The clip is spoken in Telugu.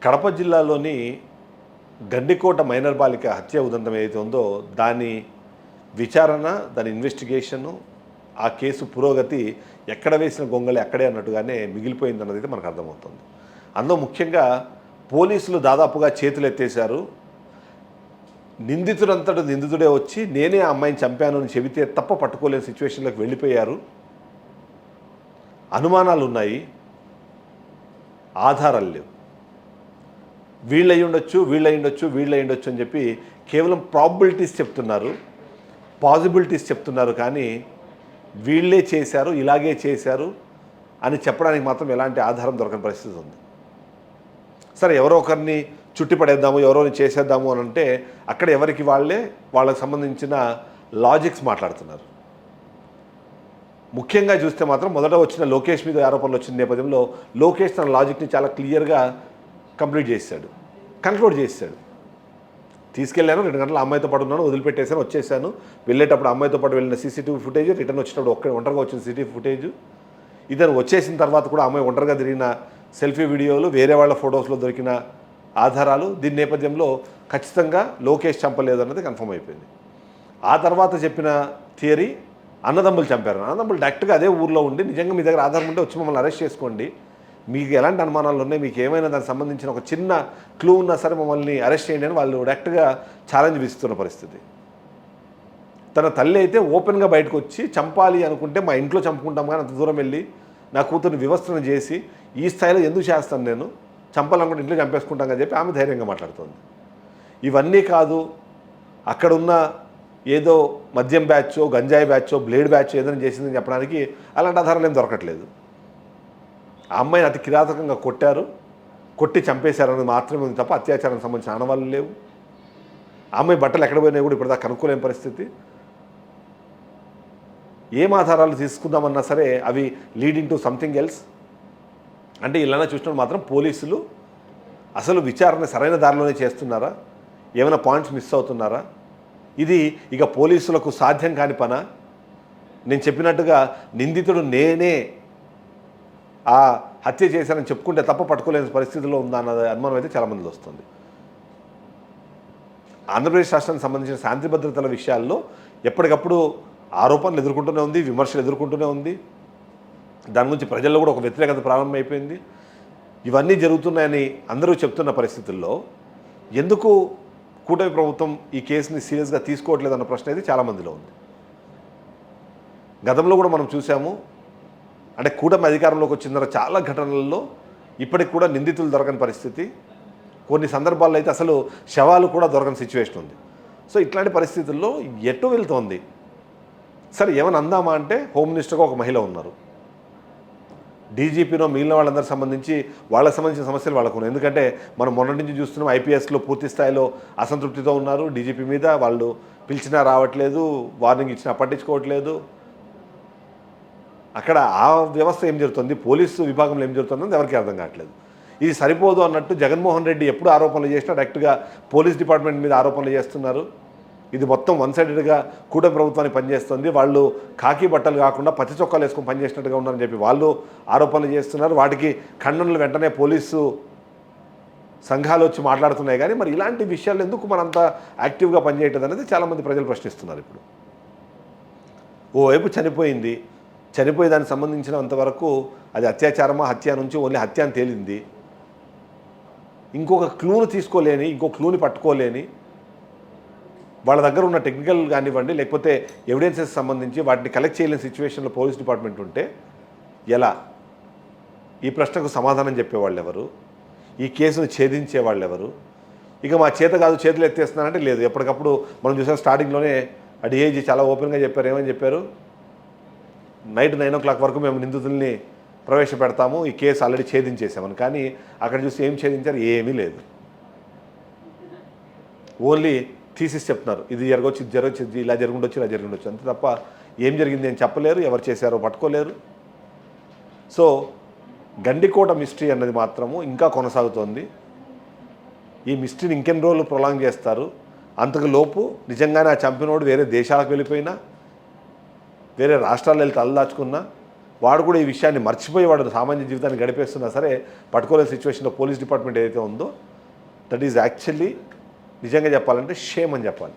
కడప జిల్లాలోని గండికోట మైనర్ బాలిక హత్య ఉదంతం ఏదైతే ఉందో దాని విచారణ, దాని ఇన్వెస్టిగేషను, ఆ కేసు పురోగతి ఎక్కడ వేసిన గొంగళి అక్కడే అన్నట్టుగానే మిగిలిపోయిందన్నది అయితే మనకు అర్థమవుతుంది. అందులో ముఖ్యంగా పోలీసులు దాదాపుగా చేతులు ఎత్తేశారు. నిందితుడంతటి నిందితుడే వచ్చి నేనే ఆ అమ్మాయిని చంపాను అని చెబితే తప్ప పట్టుకోలేని సిచ్యువేషన్లోకి వెళ్ళిపోయారు. అనుమానాలు ఉన్నాయి, ఆధారాలు లేవు. వీళ్ళయ్యుండొచ్చు అని చెప్పి కేవలం ప్రాబబిలిటీస్ చెప్తున్నారు, పాసిబిలిటీస్ చెప్తున్నారు. కానీ వీళ్ళే చేశారు, ఇలాగే చేశారు అని చెప్పడానికి మాత్రం ఎలాంటి ఆధారం దొరకని పరిస్థితి ఉంది. సరే, ఎవరో ఒకరిని చుట్టిపడేద్దాము, ఎవరోని చేసేద్దాము అని అంటే అక్కడ ఎవరికి వాళ్ళకి సంబంధించిన లాజిక్స్ మాట్లాడుతున్నారు. ముఖ్యంగా చూస్తే మాత్రం మొదట వచ్చిన లోకేష్ మీద ఆరోపణలు వచ్చిన నేపథ్యంలో లోకేష్ తన లాజిక్ని చాలా క్లియర్గా కంక్లూడ్ చేశాడు. తీసుకెళ్ళాను, 2 గంటలు అమ్మాయితో పాటు ఉన్నాను, వదిలిపెట్టేశాను, వచ్చేసాను. వెళ్ళేటప్పుడు అమ్మాయితో పాటు వెళ్ళిన సీసీటీవీ ఫుటేజ్, రిటర్న్ వచ్చినప్పుడు ఒంటరిగా వచ్చిన సీసీటీవీ ఫుటేజ్, ఇతను వచ్చేసిన తర్వాత కూడా అమ్మాయి ఒంటరిగా తిరిగిన సెల్ఫీ వీడియోలు, వేరే వాళ్ళ ఫొటోస్లో దొరికిన ఆధారాలు, దీని నేపథ్యంలో ఖచ్చితంగా లోకేష్ చంపలేదు అన్నది కన్ఫర్మ్ అయిపోయింది. ఆ తర్వాత చెప్పిన థియరీ అన్నదమ్ములు చంపారు. అన్నదమ్ములు డైరెక్ట్గా అదే ఊర్లో ఉండి నిజంగా మీ దగ్గర ఆధారం ఉంటే వచ్చి మమ్మల్ని అరెస్ట్ చేసుకోండి, మీకు ఎలాంటి అనుమానాలు ఉన్నాయి, మీకు ఏమైనా దానికి సంబంధించిన ఒక చిన్న క్లూ ఉన్నా సరే మమ్మల్ని అరెస్ట్ చేయండి అని వాళ్ళు డైరెక్ట్గా ఛాలెంజ్ విస్తున్న పరిస్థితి. తన తల్లి అయితే ఓపెన్గా బయటకు వచ్చి చంపాలి అనుకుంటే మా ఇంట్లో చంపుకుంటాం కానీ అంత దూరం వెళ్ళి నా కూతురుని వివస్త్రణ చేసి ఈ స్థాయిలో ఎందుకు చేస్తాను, నేను చంపాలనుకుంటే ఇంట్లో చంపేసుకుంటాం అని చెప్పి ఆమె ధైర్యంగా మాట్లాడుతుంది. ఇవన్నీ కాదు, అక్కడున్న ఏదో మద్యం బ్యాచో, గంజాయి బ్యాచో, బ్లేడ్ బ్యాచో ఏదైనా చేసిందని చెప్పడానికి అలాంటి ఆధారాలు ఏం దొరకట్లేదు. ఆ అమ్మాయిని అతి కిరాతకంగా కొట్టి చంపేశారని మాత్రమే ఉంది తప్ప అత్యాచారానికి సంబంధించిన ఆనవాళ్ళు లేవు. ఆ అమ్మాయి బట్టలు ఎక్కడ పోయినా కూడా ఇప్పుడు దాకా కనుక్కోలేని పరిస్థితి. ఏం ఆధారాలు తీసుకుందామన్నా సరే అవి లీడింగ్ టు సంథింగ్ ఎల్స్. అంటే ఇలా చూసినప్పుడు మాత్రం పోలీసులు అసలు విచారణ సరైన దారిలోనే చేస్తున్నారా, ఏమైనా పాయింట్స్ మిస్ అవుతున్నారా? ఇది ఇక పోలీసులకు సాధ్యం కాని పనా? నేను చెప్పినట్టుగా నిందితుడు నేనే ఆ హత్య చేశానని చెప్పుకుంటే తప్ప పట్టుకోలేని పరిస్థితిలో ఉందా అన్న అనుమానం అయితే చాలామందిలో వస్తుంది. ఆంధ్రప్రదేశ్ రాష్ట్రానికి సంబంధించిన శాంతి భద్రతల విషయాల్లో ఎప్పటికప్పుడు ఆరోపణలు ఎదుర్కొంటూనే ఉంది, విమర్శలు ఎదుర్కొంటూనే ఉంది. దాని గురించి ప్రజల్లో కూడా ఒక వ్యతిరేకత ప్రారంభమైపోయింది. ఇవన్నీ జరుగుతున్నాయని అందరూ చెప్తున్న పరిస్థితుల్లో ఎందుకు కూటమి ప్రభుత్వం ఈ కేసుని సీరియస్గా తీసుకోవట్లేదన్న ప్రశ్న అయితే చాలామందిలో ఉంది. గతంలో కూడా మనం చూసాము, అంటే కూటమి అధికారంలోకి వచ్చిన తర్వాత చాలా ఘటనల్లో ఇప్పటికి కూడా నిందితులు దొరకని పరిస్థితి, కొన్ని సందర్భాల్లో అయితే అసలు శవాలు కూడా దొరకని సిచ్యువేషన్ ఉంది. సో ఇట్లాంటి పరిస్థితుల్లో ఎటు వెళ్తోంది? సరే, ఏమైనా అందామా అంటే హోమ్ మినిస్టర్గా ఒక మహిళ ఉన్నారు, డీజీపీనో మిగిలిన వాళ్ళందరికి సంబంధించి వాళ్ళకి సంబంధించిన సమస్యలు వాళ్ళకు ఉన్నాయి. ఎందుకంటే మనం మొన్నటి నుంచి చూస్తున్నాం, ఐపీఎస్లో పూర్తి స్థాయిలో అసంతృప్తితో ఉన్నారు. డీజీపీ మీద వాళ్ళు పిలిచినా రావట్లేదు, వార్నింగ్ ఇచ్చినా పట్టించుకోవట్లేదు. అక్కడ ఆ వ్యవస్థ ఏం జరుగుతుంది, పోలీసు విభాగంలో ఏం జరుగుతుందని ఎవరికి అర్థం కావట్లేదు. ఇది సరిపోదు అన్నట్టు జగన్మోహన్ రెడ్డి ఎప్పుడు ఆరోపణలు చేసినా డైరెక్ట్గా పోలీస్ డిపార్ట్మెంట్ మీద ఆరోపణలు చేస్తున్నారు. ఇది మొత్తం వన్ సైడెడ్గా కూటమి ప్రభుత్వానికి పనిచేస్తుంది. వాళ్ళు కాకి బట్టలు కాకుండా పచ్చి చొక్కాలు వేసుకొని పనిచేసినట్టుగా ఉన్నారని చెప్పి వాళ్ళు ఆరోపణలు చేస్తున్నారు. వాటికి ఖండనలు వెంటనే పోలీసు సంఘాలు వచ్చి మాట్లాడుతున్నాయి. కానీ మరి ఇలాంటి విషయాలు ఎందుకు మనంత యాక్టివ్గా పనిచేయటం అనేది చాలామంది ప్రజలు ప్రశ్నిస్తున్నారు. ఇప్పుడు ఓవైపు చనిపోయే దానికి సంబంధించినంతవరకు అది అత్యాచారమా హత్య నుంచి ఓన్లీ హత్య అని తేలింది. ఇంకొక క్లూని పట్టుకోలేని వాళ్ళ దగ్గర ఉన్న టెక్నికల్ కానివ్వండి, లేకపోతే ఎవిడెన్సెస్ సంబంధించి వాటిని కలెక్ట్ చేయలేని సిచ్యువేషన్లో పోలీస్ డిపార్ట్మెంట్ ఉంటే ఎలా? ఈ ప్రశ్నకు సమాధానం చెప్పేవాళ్ళు ఎవరు? ఈ కేసును ఛేదించే వాళ్ళు ఎవరు? ఇక మా చేత కాదు, చేతులు ఎత్తేస్తున్నారంటే లేదు. ఎప్పటికప్పుడు మనం చూసాం, స్టార్టింగ్లోనే డిఐజీ చాలా ఓపెన్గా చెప్పారు. ఏమని చెప్పారు? నైట్ 9 o'clock వరకు మేము నిందితుల్ని ప్రవేశపెడతాము, ఈ కేసు ఆల్రెడీ ఛేదించేసామని. కానీ అక్కడ చూసి ఏం ఛేదించారు? ఏమీ లేదు. ఓన్లీ థీసిస్ చెప్తున్నారు, ఇది జరగచ్చు, ఇలా జరుగుండొచ్చు అంతే తప్ప ఏం జరిగింది అని చెప్పలేరు, ఎవరు చేశారో పట్టుకోలేరు. సో గండికోట మిస్టరీ అన్నది మాత్రము ఇంకా కొనసాగుతోంది. ఈ మిస్టరీని ఇంకెన్ని రోజులు ప్రొలాంగ్ చేస్తారు? అంతకులోపు నిజంగానే ఆ చంపినోడు వేరే దేశాలకు వెళ్ళిపోయినా, వేరే రాష్ట్రాలు వెళ్ళి తలదాచుకున్నా, వాడు కూడా ఈ విషయాన్ని మర్చిపోయి వాడు సామాన్య జీవితాన్ని గడిపేస్తున్నా సరే పట్టుకోలేని సిచ్యువేషన్లో పోలీస్ డిపార్ట్మెంట్ ఏదైతే ఉందో దట్ ఈజ్ యాక్చువల్లీ నిజంగా చెప్పాలంటే షేమ్ అని చెప్పాలి.